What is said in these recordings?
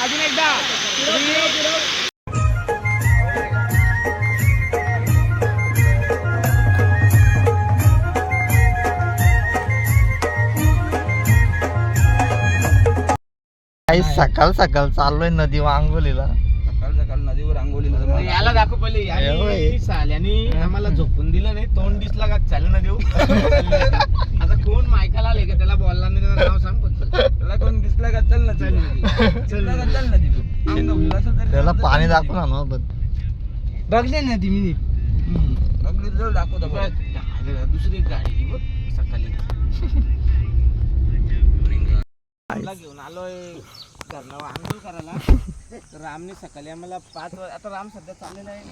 अजून एकदा सकाळ सकाळ चाललोय नदी आंघोलीला. सकाळ नदीवर आंघोलीला याला दाखव पहिले साल्यानी आम्हाला झोपून दिलं नाही. तोंड दिसला का चाल ना देऊ. आता कोण मायकाला आले का त्याला बोलला नाही. त्याचं नाव सांग त्याला कोण दिसला का चल ना चल नदी त्याला पाणी दाखव ना बघले ना ती मी बघली दाखवतो. दुसरी गाडी बघ सकाळी घेऊन आलोय घरला आंघोळ करायला. तर रामने सकाळी आम्हाला 5 वाजता, आता राम सध्या चाललेला आहे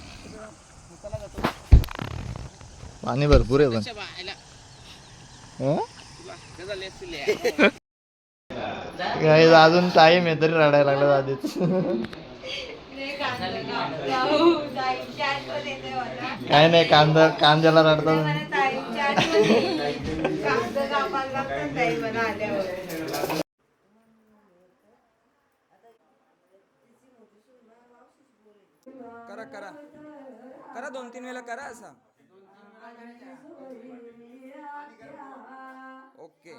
पाणी भरपूर आहे पण अजून टाइम आहे तरी रडायला लागला आधीच. काय नाही कांद्याला रडतात. करा करा करा 2-3 वेळा करा असा. ओके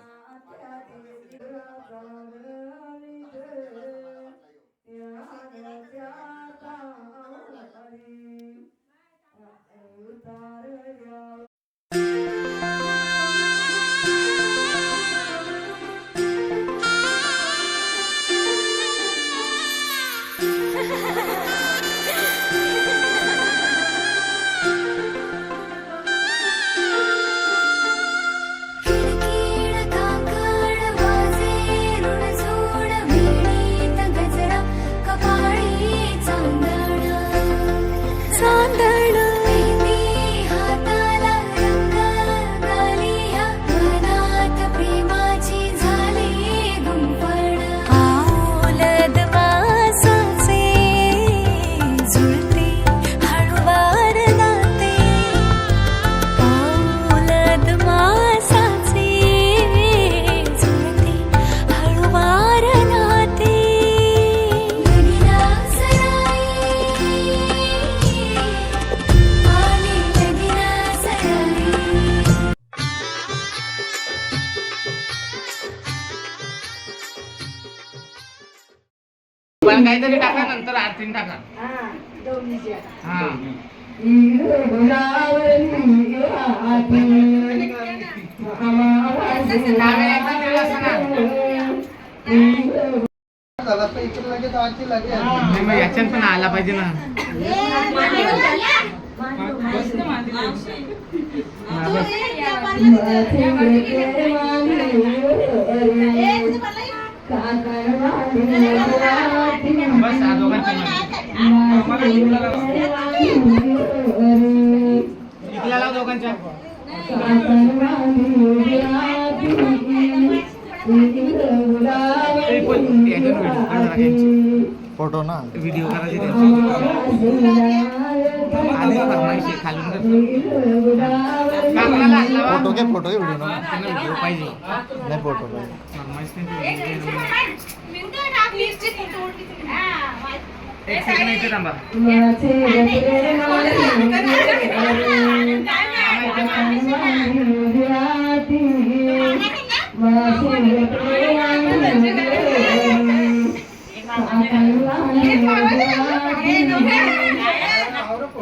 काहीतरी टाका नंतर आरतीन टाका. याच्यात पण आला पाहिजे ना. बस इकला लाव दोघांच्या. फोटो ना व्हिडिओ करायचे खालून फोटो घे फोटो घे व्हिडिओ व्हिडिओ पाहिजे नाही फोटो एक सेकंड इथे थांबा.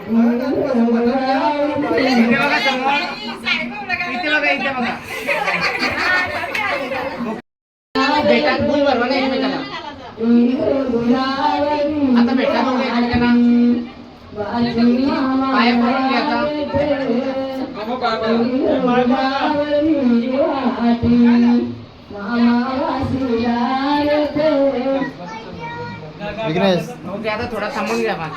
इथे बघा समोर. इथे बघा, इथे बघा. बेटा बोल बरोबर ना एकमेकाला. आता बेटा बघू एकमेकांना. पाया पडून घ्या आता. विघ्नेश ओके आता थोडा थांबून घ्या बा.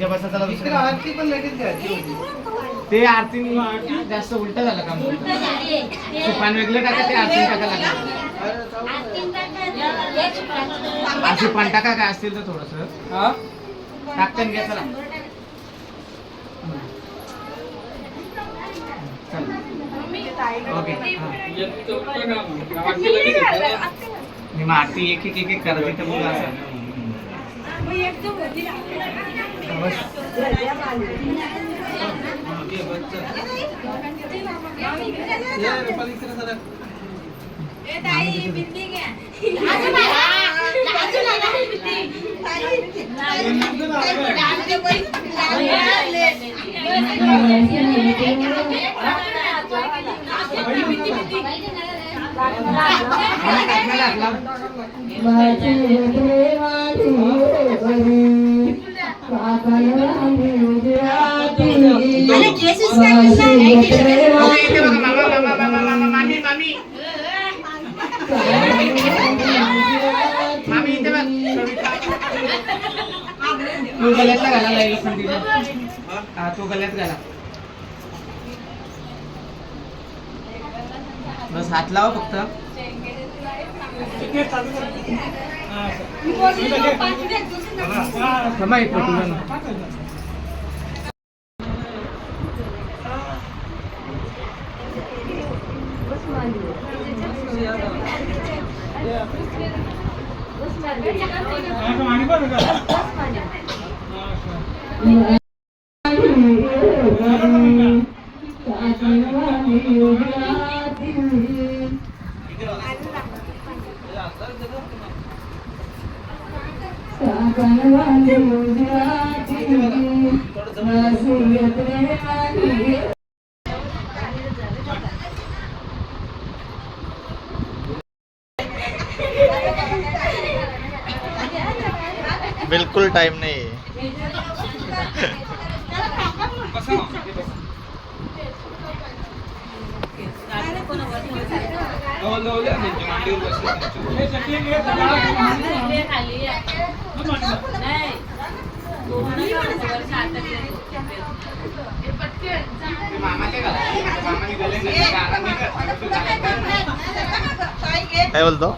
आरती पण लगेच घ्यायची होती. ते आरती जास्त उलट झालं काम. सुपान वेगळं टाका ते आरती टाका लागलं. अशी पण टाका काय असतील तर थोडस टाकताना घ्या चला. ओके मी मग आरती एक एक एक करत इथं बोला असं. तू गल्यातला घाला लागेल पण तिथे. हा तू गल्यात घाला. बस हात लावा फक्त. थांबा एक फोटो घ्या ना. बिलकुल टाइम नाही. काय बोलतो?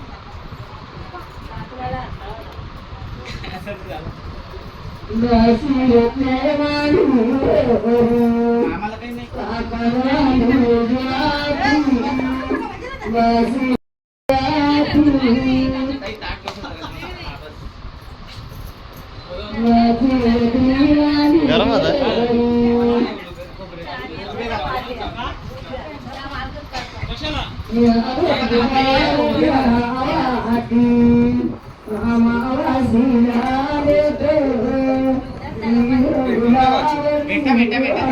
आम्हाला काही नाही. काही ताट कसं गरम होत बेटा बेटा बेटा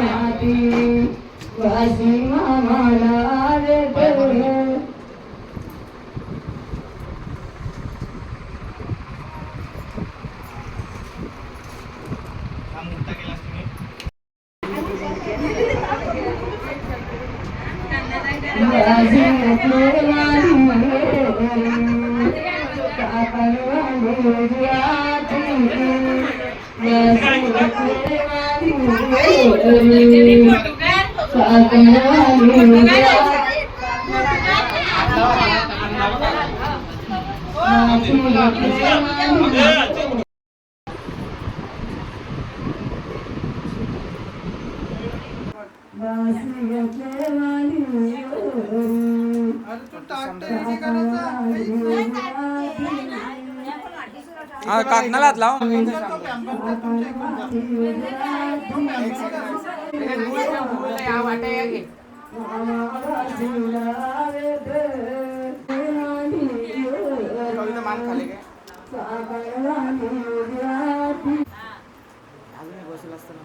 काकणाला हात लाव. मान खाली काय बसला असताना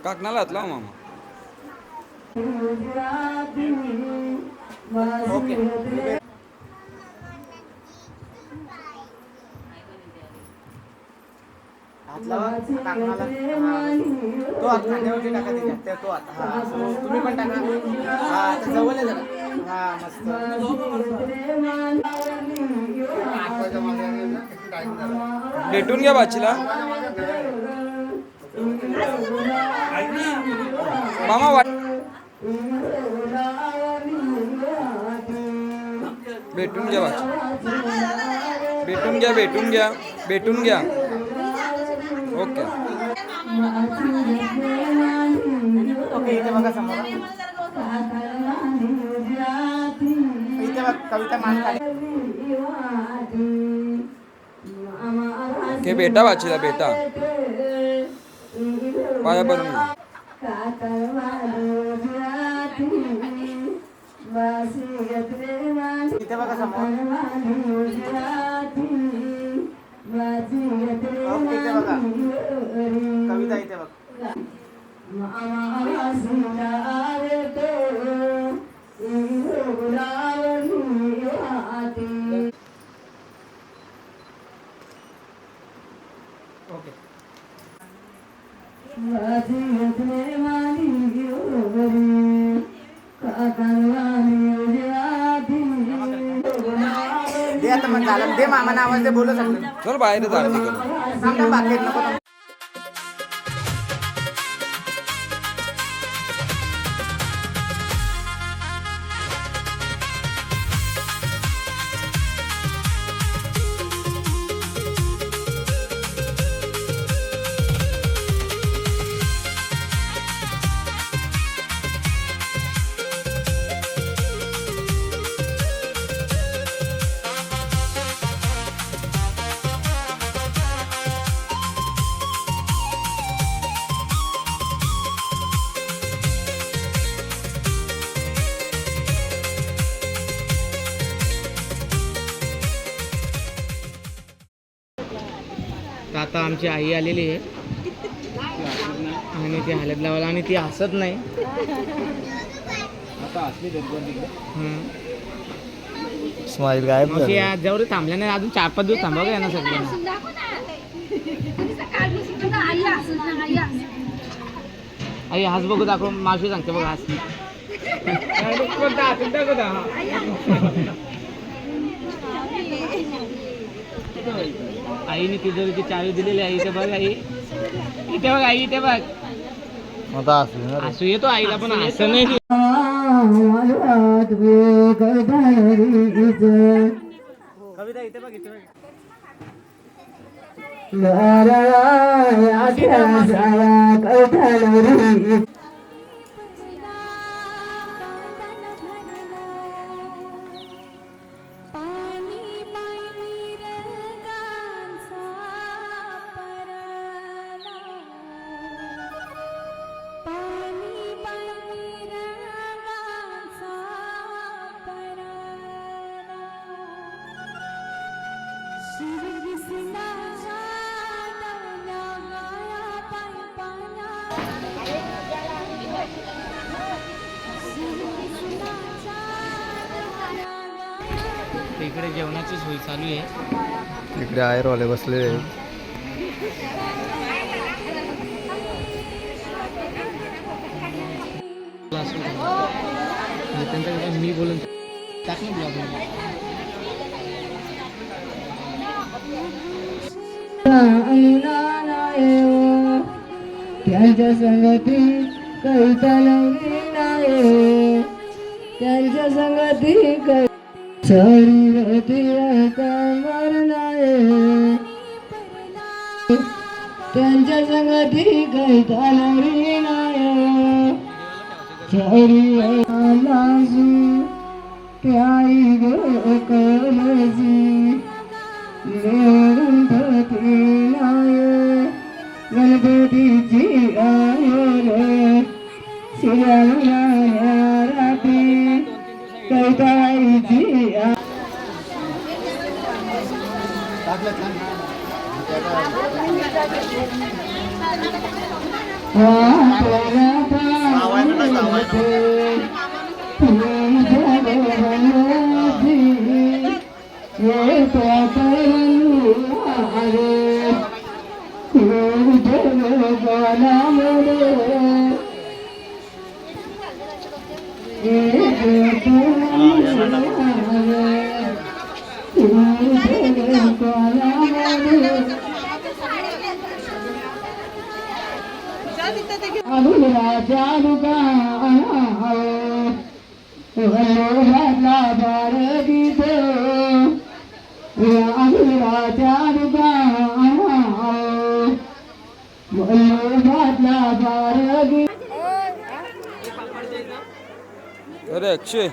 काकणाला हात लाव मामा. ओके हात लावा काकणाला. तो हात खांद्यावरती टाका त्याच्यात तो हात हा तुम्ही पण टाका. हा आता जवळ आहे जरा. हा मस्त भेटून घ्या बाचीला मामा. भेटून घ्या बाची. भेटून घ्या भेटून घ्या भेटून घ्या. ओके ओके इथे बघा समोर. इथे बघ कविता मान खाली. ओके बेटा बाचीला बेटा पाया पडून घे. इथे बघा समोर. ओके इथे बघा कविता इथे बघ. ओके दे आता मग झालं. दे मामाना आवाज दे बोलू शकतो. चल बाहेर जाते थांब थांब बाकी आहेत, नको थांब. आता आमची आई आलेली आहे आणि ती हलत लावायला आणि ती हसत नाही. आता हसली स्माईल गायब झाली. जेवढे थांबल्या नाही अजून 4-5 दिवस थांबावं का यांना सगळ्यांना. आई हास बघू दाखव. मावशी सांगते बघ हास. आईने तिजोरीची चावी दिलेली आहे. इथे बघ आई. इथे बघ आई. इथे बघ आता असली ना रे. हसू येतो आईला पण असं नाही. कविता इथे बघ. इथे बघ. इकडे जेवणाची सोय चालू आहे. इकडे आयरवाले बसले. त्यांच्याकडे मी बोलून टाक ना ब्लॉग. त्यांच्या संगती कविता लावली नाही. त्यांच्या संगती शरीरती कमर नाही. त्यांच्या संगती कविता लावली नाही. शरीर लाजू प्याई गो कलजी गणपती नाय गणपतीची आय शिरा राती कविताईची अरे अक्षय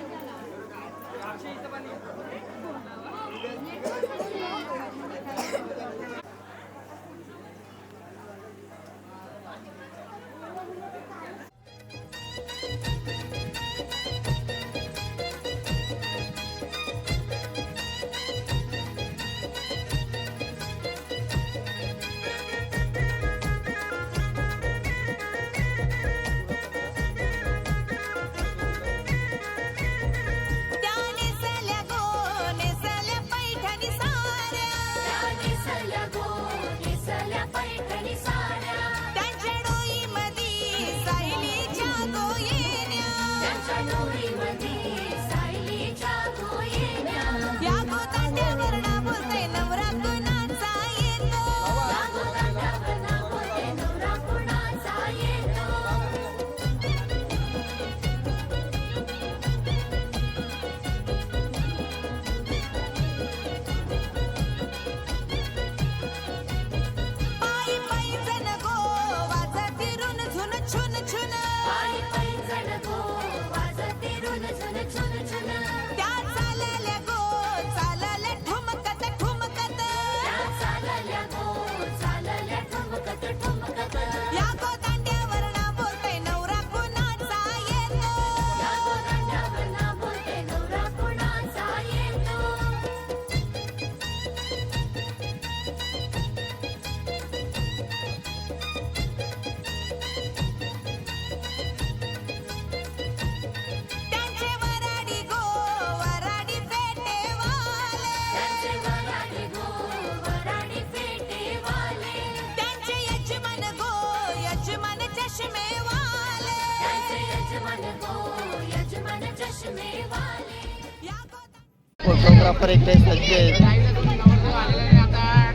फोटोग्राफर इकडे सज्ज आहेत.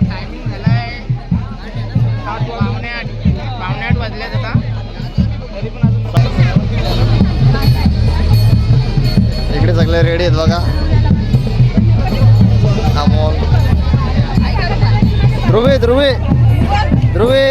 टायमिंग झालाय 7:08 वाजल्यात आता. तरी पण इकडे सगळे रेडी आहेत बघा. अमोल, ध्रुवे ध्रुवे ध्रुवे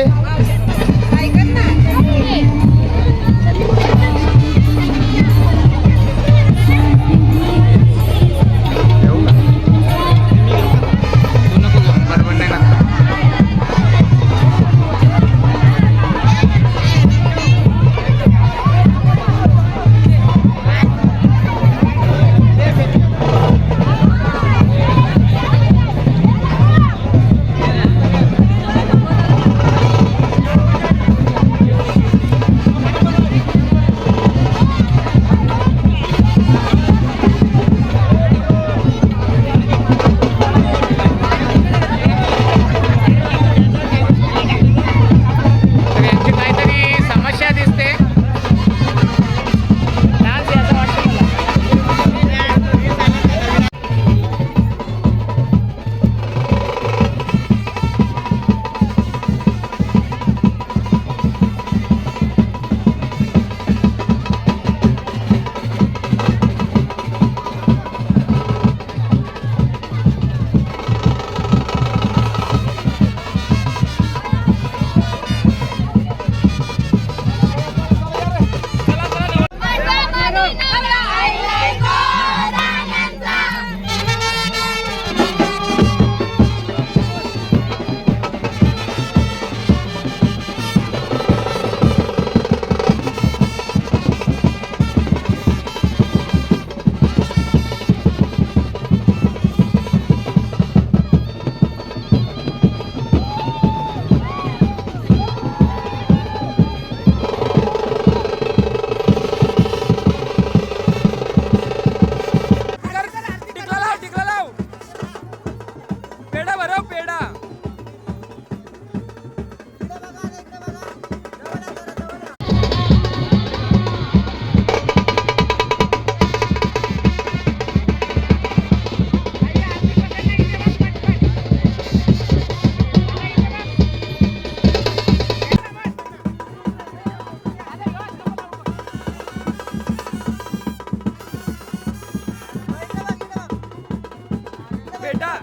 बेटा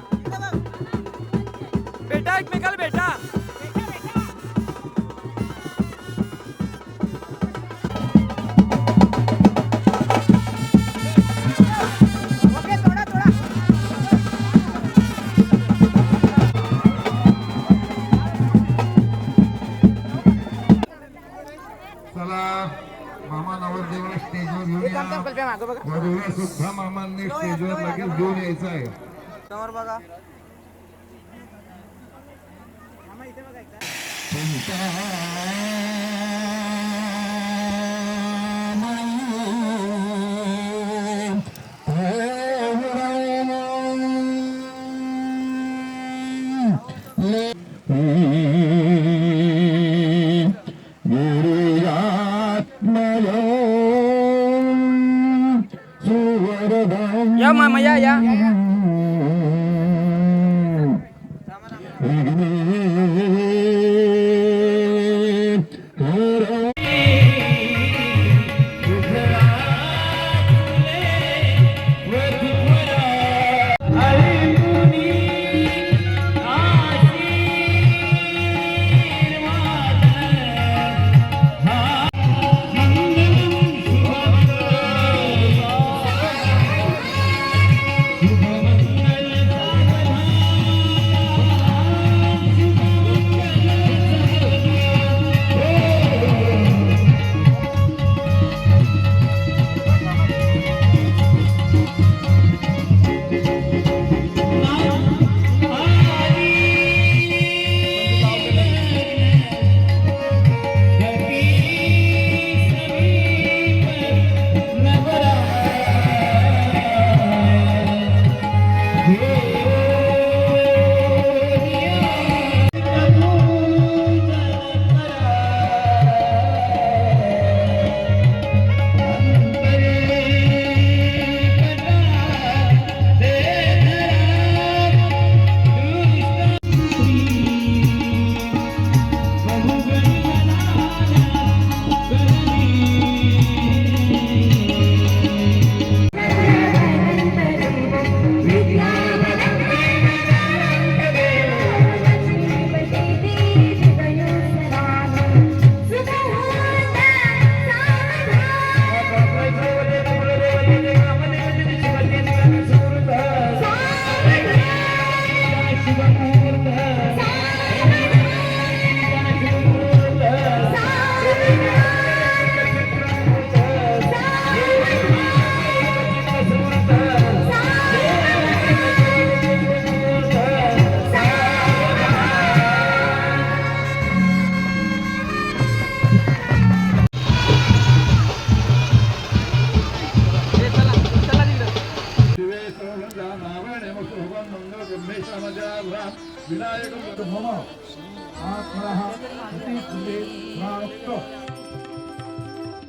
बेटा एकमेकाला बेटा. चला मामा नवरदेवाला स्टेजवर घेऊन या. वधूला सुद्धा मामांनी स्टेजवर लगेच घेऊन यायचं आहे. समोर बघा. या मामा या या.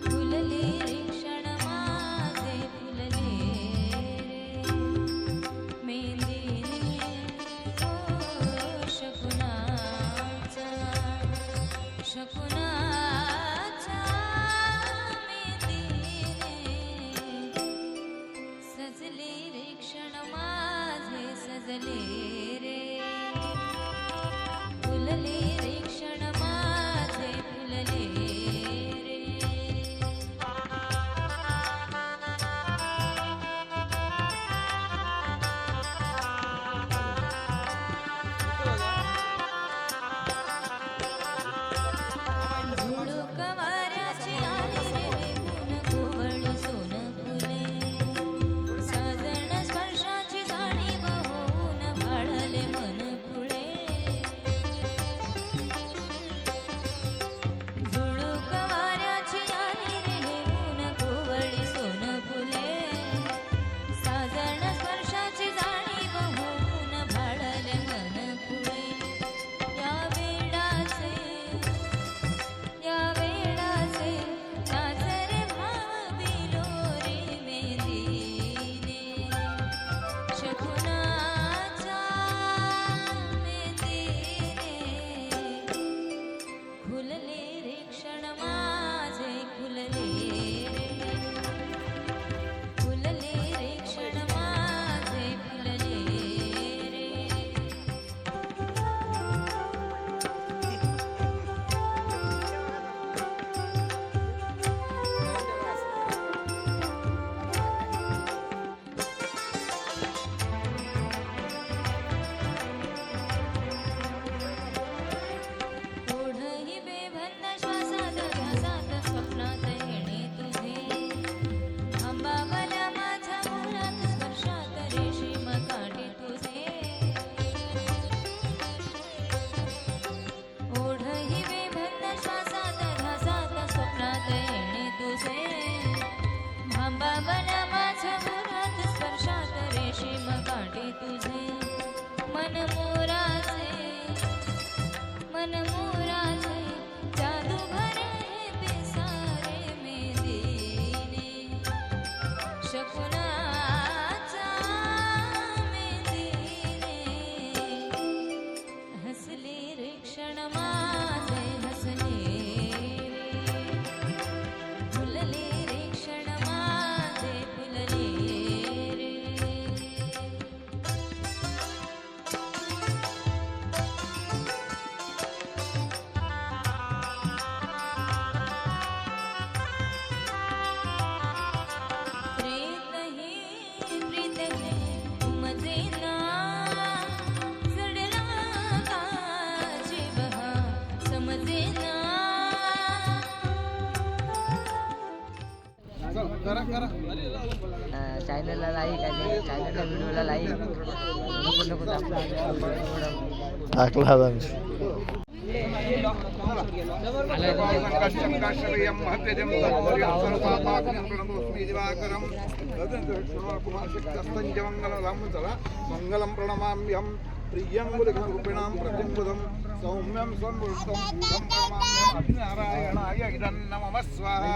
फुलले रे क्षण माझे फुलले रे मेंदी रे शकुनाचा मेंदी रे सजले रे क्षण माझे सजले रे फुलले रे क्षण माझे फुलले रे झुळूक वाऱ्याची आली रे गुण कोवळू सोन फुले साजण स्पर्शाची जाणीव होऊन चॅनलला लाईक आणि चॅनलच्या व्हिडिओला लाईक नको टाकला आता मी. मंगलम प्रणमाम्यहं प्रियं रूपिणां प्रत्यंबुधं सौम्यं संवृत्तं नारायणाय इदं नमः स्वाहा.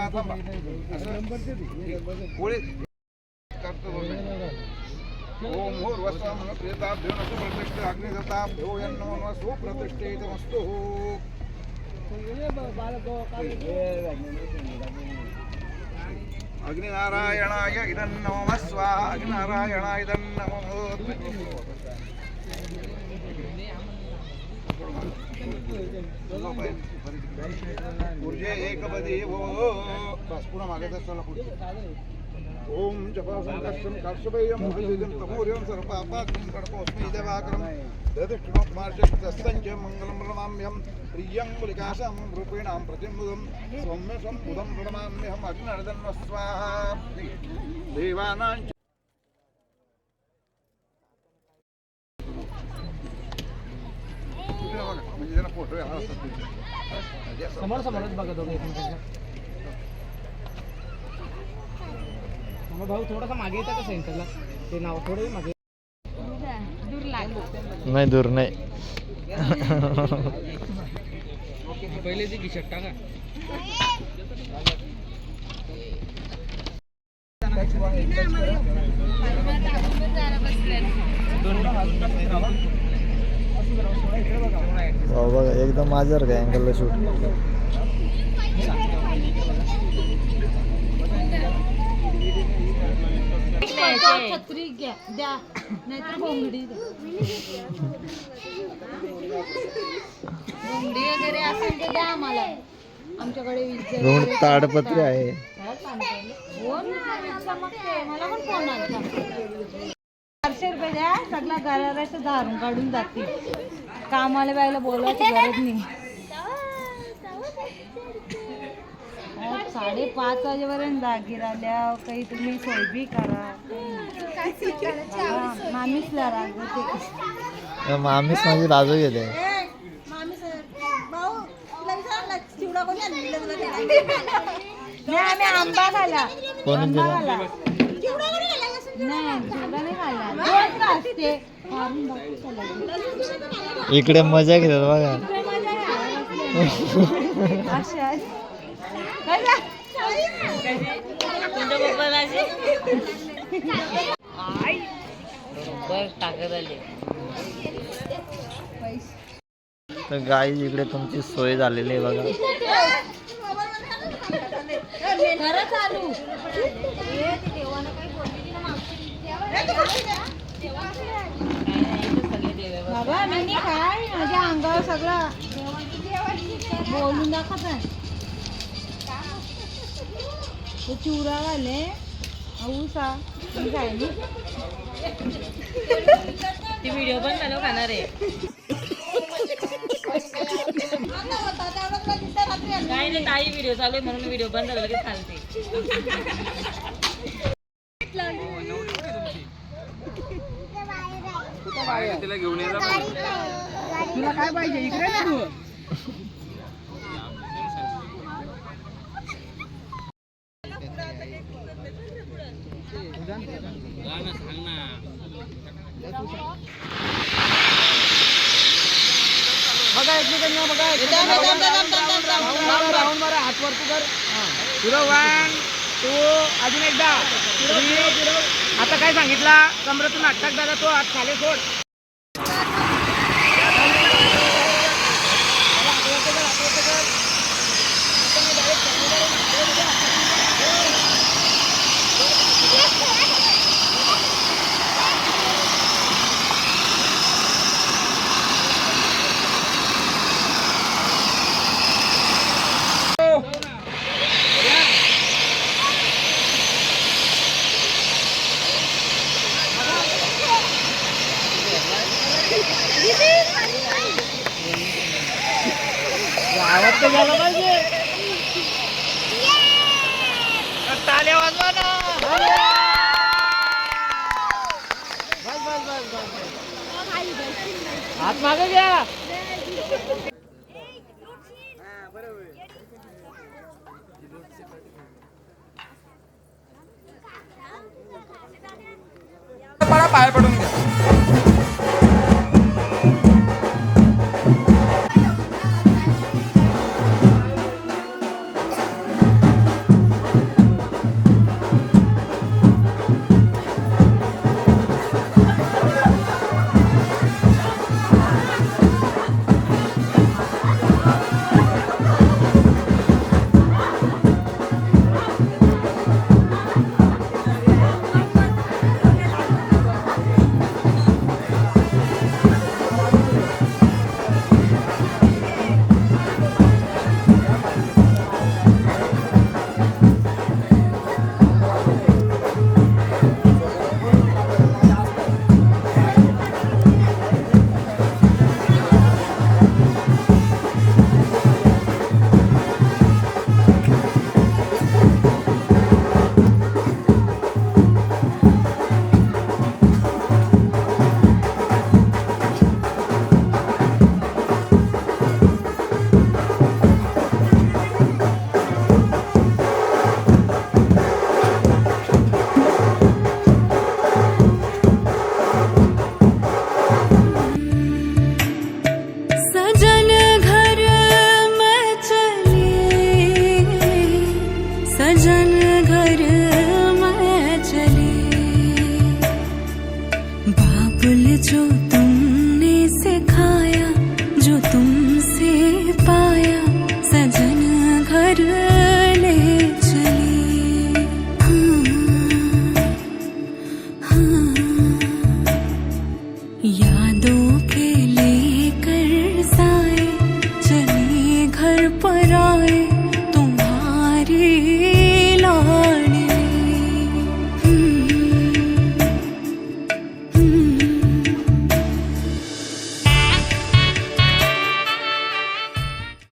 ओम भूर्वस्वं प्रेताभ्यो न सुप्रतिष्ठे अग्निदत्ताभ्यो यन्नमः सुप्रतिष्ठितमस्तु. अग्निनारायणाय इदं नमः स्वाहा. अग्निनारायणाय इदं नमः. ऊर्जे एकपदी वो बस पुन्हा मागे चला पुढे. ओम जपासंकर्षं कर्षभयं हरिजं तमोर्यं सर्वपापात्मं कडकोस्मि देवाकरं ददक्षिणोपमार्जस्तञ्च मंगलं प्रणमाम्यहं प्रियं मुलिकाशं रूपिणां प्रतिम्बुधं सौम्यं बुधं प्रणमाम्यहम् अग्निर्दन्व स्वाहा. देवानां म्हणजे जरा फोटो समोर समोरच बघत होतो एकमेकांच्या. मग भाऊ थोडासा मागे येतं का सेंटरला ते नाव थोडं मागे नाही दूर नाही. पहिले ती टी-शर्ट टाका. बघा एकदम माझ्यावर काय अँगलला शूट. छत्री घ्या द्या नाहीतर बोंगडी बोंगडी वगैरे असेल तर द्या आम्हाला. आमच्याकडे वीज ताडपत्री आहे. हो ना चमकते. मला पण फोन आला 400 रुपये द्या सगळा घराचं धारून काढून जातील. कामाला बायला बोलवायची गरज नाही. 5:30 वाजेपर्यंत जागी राहिल्या. काही तुम्ही सोय बी करा. मामीसला रागवते. मामीच माझी बाजू घेते. नाही आम्ही आंबा खाला. कोणी आंबा दिला? खाला नाही चिवडा नाही खाल्ला. दोन का असते मारून बघू चला. इकडे मजा घेतात बघा. अशा तर गाई इकडे तुमची सोय झालेली आहे बघा. बाबा मी काय माझ्या अंगावर सगळं बोलून दाखवत आहे. चिवडा घाले ऊसा काय ती व्हिडिओ पण चालू खाणार आहे. काय नाही ताई व्हिडिओ चालू आहे म्हणून व्हिडिओ बंद झाला लगेच चालते. तिला घेऊन ये. तुला काय पाहिजे इकडे ना तू. बघा एकमेकांना बघा. राऊंड मारा हात वरती कर. 1 2 अजून एकदा. आता काय सांगितला कमरेतून अटक दादा तो हात खाली सोड. गावात तर झालं पाहिजे. ताल्या वाजवा ना. हात मागे घ्या. पडा पाय पडून घ्या. सजन घर में चली, सजन घर में चली, बाबुल जो तुमने सिखाया, जो तुमसे पाया, सजन घर ले चली। हाँ, हाँ, या